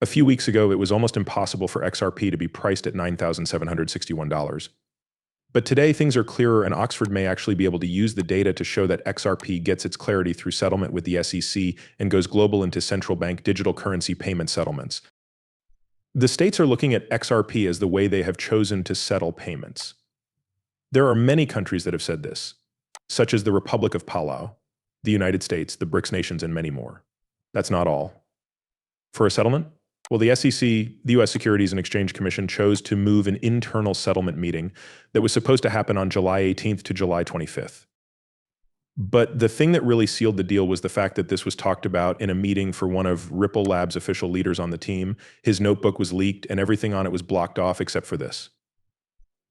A few weeks ago, it was almost impossible for XRP to be priced at $9,761. But today, things are clearer, and Oxford may actually be able to use the data to show that XRP gets its clarity through settlement with the SEC and goes global into central bank digital currency payment settlements. The states are looking at XRP as the way they have chosen to settle payments. There are many countries that have said this, such as the Republic of Palau, the United States, the BRICS nations, and many more. That's not all. For a settlement? Well, the SEC, the U.S. Securities and Exchange Commission, chose to move an internal settlement meeting that was supposed to happen on July 18th to July 25th. But the thing that really sealed the deal was the fact that this was talked about in a meeting for one of Ripple Labs' official leaders on the team. His notebook was leaked, and everything on it was blocked off except for this.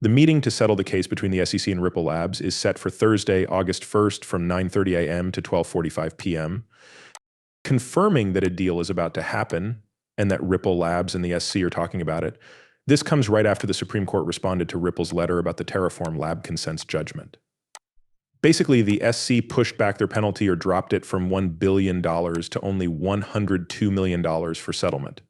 The meeting to settle the case between the SEC and Ripple Labs is set for Thursday, August 1st from 9:30 a.m. to 12:45 p.m. Confirming that a deal is about to happen and that Ripple Labs and the SC are talking about it, this comes right after the Supreme Court responded to Ripple's letter about the Terraform Lab consents judgment. Basically, the SC pushed back their penalty or dropped it from $1 billion to only $102 million for settlement.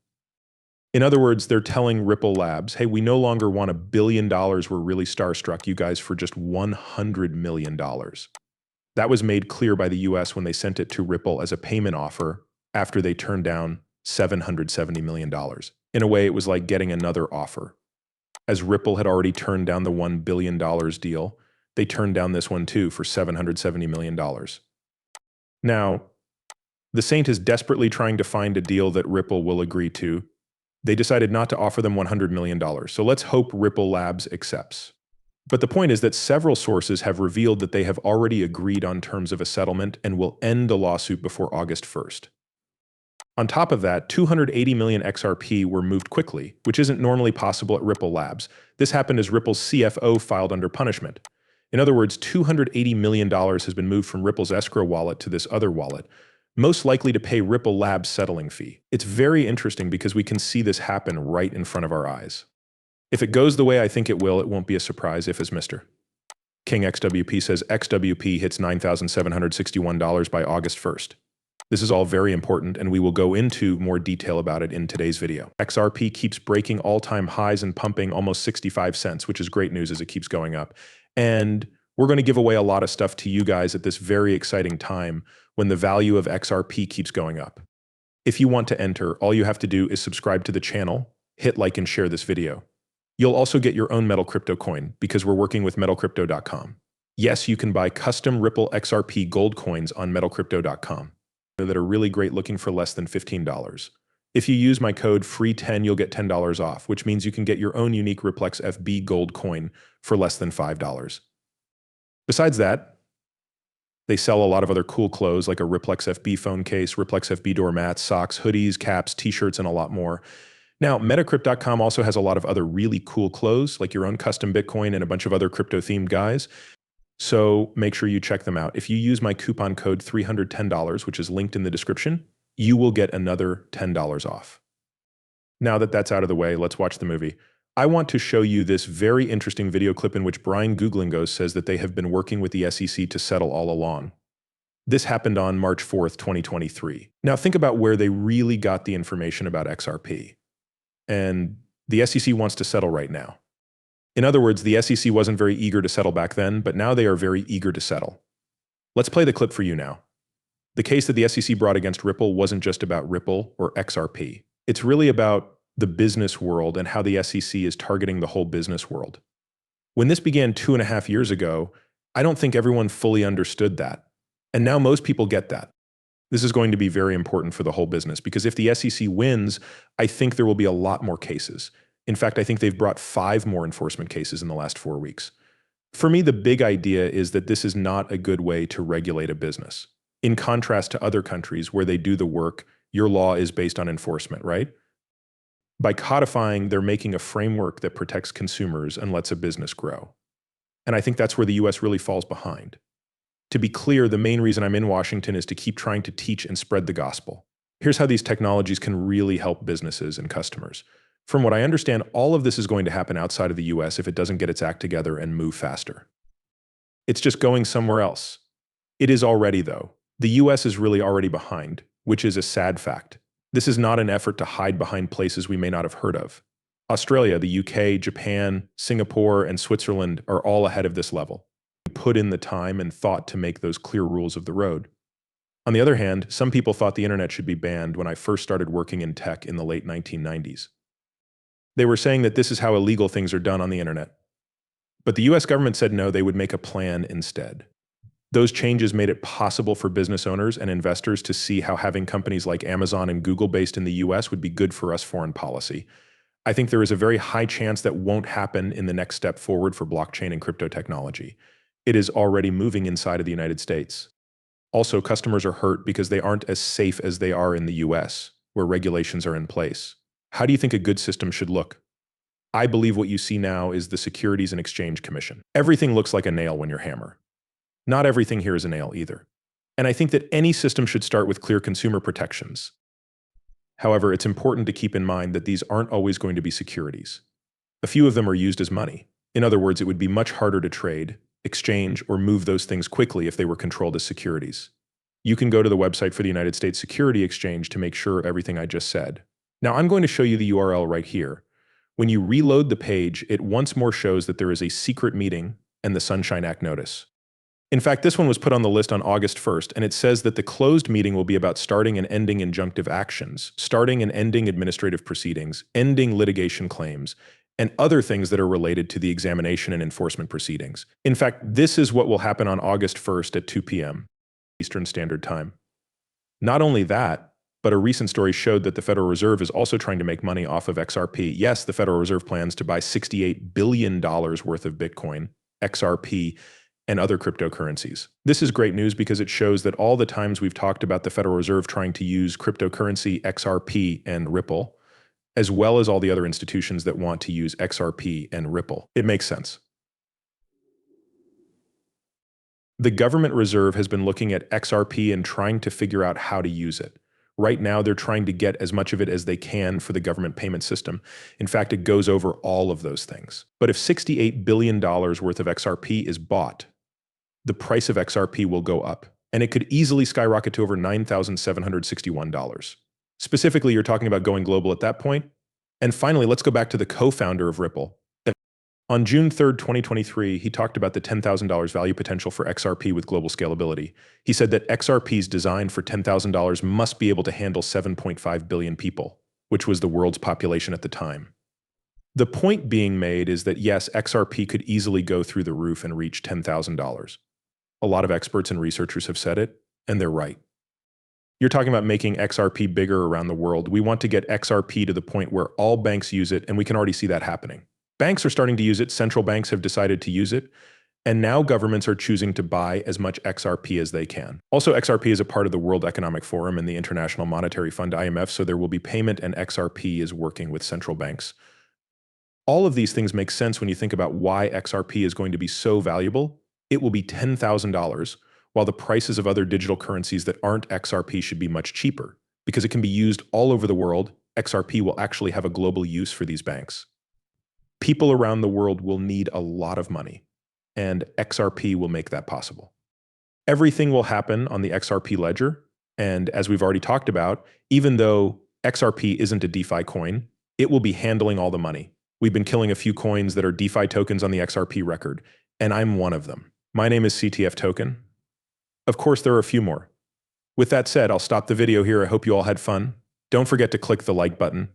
In other words, they're telling Ripple Labs, hey, we no longer want $1 billion, we're really starstruck, you guys, for just $100 million. That was made clear by the US when they sent it to Ripple as a payment offer after they turned down $770 million. In a way, it was like getting another offer. As Ripple had already turned down the $1 billion deal, they turned down this one too for $770 million. Now, the Saint is desperately trying to find a deal that Ripple will agree to. They decided not to offer them $100 million, so let's hope Ripple Labs accepts. But the point is that several sources have revealed that they have already agreed on terms of a settlement and will end the lawsuit before August 1st. On top of that, 280 million XRP were moved quickly, which isn't normally possible at Ripple Labs. This happened as Ripple's CFO filed under punishment. In other words, $280 million has been moved from Ripple's escrow wallet to this other wallet, most likely to pay Ripple Labs' settling fee. It's very interesting because we can see this happen right in front of our eyes. If it goes the way I think it will, it won't be a surprise if, as Mr. King XWP says, XWP hits $9,761 by August 1st. This is all very important, and we will go into more detail about it in today's video. XRP keeps breaking all-time highs and pumping almost 65 cents, which is great news as it keeps going up. And we're going to give away a lot of stuff to you guys at this very exciting time when the value of XRP keeps going up. If you want to enter, all you have to do is subscribe to the channel, hit like and share this video. You'll also get your own Metal Crypto coin because we're working with metalcrypto.com. Yes, you can buy custom Ripple XRP gold coins on metalcrypto.com that are really great looking for less than $15. If you use my code FREE10, you'll get $10 off, which means you can get your own unique Riplex FB gold coin for less than $5. Besides that, they sell a lot of other cool clothes like a Riplex FB phone case, Riplex FB doormats, socks, hoodies, caps, t-shirts, and a lot more. Now, Metacrypt.com also has a lot of other really cool clothes, like your own custom Bitcoin and a bunch of other crypto-themed guys. So make sure you check them out. If you use my coupon code $310, which is linked in the description, you will get another $10 off. Now that that's out of the way, let's watch the movie. I want to show you this very interesting video clip in which Brian Googlingos says that they have been working with the SEC to settle all along. This happened on March 4th, 2023. Now think about where they really got the information about XRP. And the SEC wants to settle right now. In other words, the SEC wasn't very eager to settle back then, but now they are very eager to settle. Let's play the clip for you now. The case that the SEC brought against Ripple wasn't just about Ripple or XRP. It's really about the business world and how the SEC is targeting the whole business world. When this began 2.5 years ago, I don't think everyone fully understood that. And now most people get that. This is going to be very important for the whole business because if the SEC wins, I think there will be a lot more cases. In fact, I think they've brought 5 more enforcement cases in the last 4 weeks. For me, the big idea is that this is not a good way to regulate a business. In contrast to other countries where they do the work, your law is based on enforcement, right? By codifying, they're making a framework that protects consumers and lets a business grow. And I think that's where the US really falls behind. To be clear, the main reason I'm in Washington is to keep trying to teach and spread the gospel. Here's how these technologies can really help businesses and customers. From what I understand, all of this is going to happen outside of the US if it doesn't get its act together and move faster. It's just going somewhere else. It is already, though. The US is really already behind, which is a sad fact. This is not an effort to hide behind places we may not have heard of. Australia, the UK, Japan, Singapore, and Switzerland are all ahead of this level. We put in the time and thought to make those clear rules of the road. On the other hand, some people thought the internet should be banned when I first started working in tech in the late 1990s. They were saying that this is how illegal things are done on the internet. But the US government said no, they would make a plan instead. Those changes made it possible for business owners and investors to see how having companies like Amazon and Google based in the US would be good for us foreign policy. I think there is a very high chance that won't happen in the next step forward for blockchain and crypto technology. It is already moving inside of the United States. Also, customers are hurt because they aren't as safe as they are in the US, where regulations are in place. How do you think a good system should look? I believe what you see now is the Securities and Exchange Commission. Everything looks like a nail when you hammer. Not everything here is a nail either. And I think that any system should start with clear consumer protections. However, it's important to keep in mind that these aren't always going to be securities. A few of them are used as money. In other words, it would be much harder to trade, exchange, or move those things quickly if they were controlled as securities. You can go to the website for the United States Security Exchange to make sure of everything I just said. Now I'm going to show you the URL right here. When you reload the page, it once more shows that there is a secret meeting and the Sunshine Act notice. In fact, this one was put on the list on August 1st, and it says that the closed meeting will be about starting and ending injunctive actions, starting and ending administrative proceedings, ending litigation claims, and other things that are related to the examination and enforcement proceedings. In fact, this is what will happen on August 1st at 2 p.m. Eastern Standard Time. Not only that, but a recent story showed that the Federal Reserve is also trying to make money off of XRP. Yes, the Federal Reserve plans to buy $68 billion worth of Bitcoin, XRP, and other cryptocurrencies. This is great news because it shows that all the times we've talked about the Federal Reserve trying to use cryptocurrency, XRP, and Ripple, as well as all the other institutions that want to use XRP and Ripple, it makes sense. The government reserve has been looking at XRP and trying to figure out how to use it. Right now, they're trying to get as much of it as they can for the government payment system. In fact, it goes over all of those things. But if $68 billion worth of XRP is bought, the price of XRP will go up, and it could easily skyrocket to over $9,761. Specifically, you're talking about going global at that point. And finally, let's go back to the co-founder of Ripple. On June 3rd, 2023, he talked about the $10,000 value potential for XRP with global scalability. He said that XRP's design for $10,000 must be able to handle 7.5 billion people, which was the world's population at the time. The point being made is that yes, XRP could easily go through the roof and reach $10,000. A lot of experts and researchers have said it, and they're right. You're talking about making XRP bigger around the world. We want to get XRP to the point where all banks use it, and we can already see that happening. Banks are starting to use it, central banks have decided to use it, and now governments are choosing to buy as much XRP as they can. Also, XRP is a part of the World Economic Forum and the International Monetary Fund, IMF, so there will be payment, and XRP is working with central banks. All of these things make sense when you think about why XRP is going to be so valuable. It will be $10,000, while the prices of other digital currencies that aren't XRP should be much cheaper. Because it can be used all over the world, XRP will actually have a global use for these banks. People around the world will need a lot of money, and XRP will make that possible. Everything will happen on the XRP ledger, and as we've already talked about, even though XRP isn't a DeFi coin, it will be handling all the money. We've been killing a few coins that are DeFi tokens on the XRP record, and I'm one of them. My name is CTF Token. Of course, there are a few more. With that said, I'll stop the video here. I hope you all had fun. Don't forget to click the like button,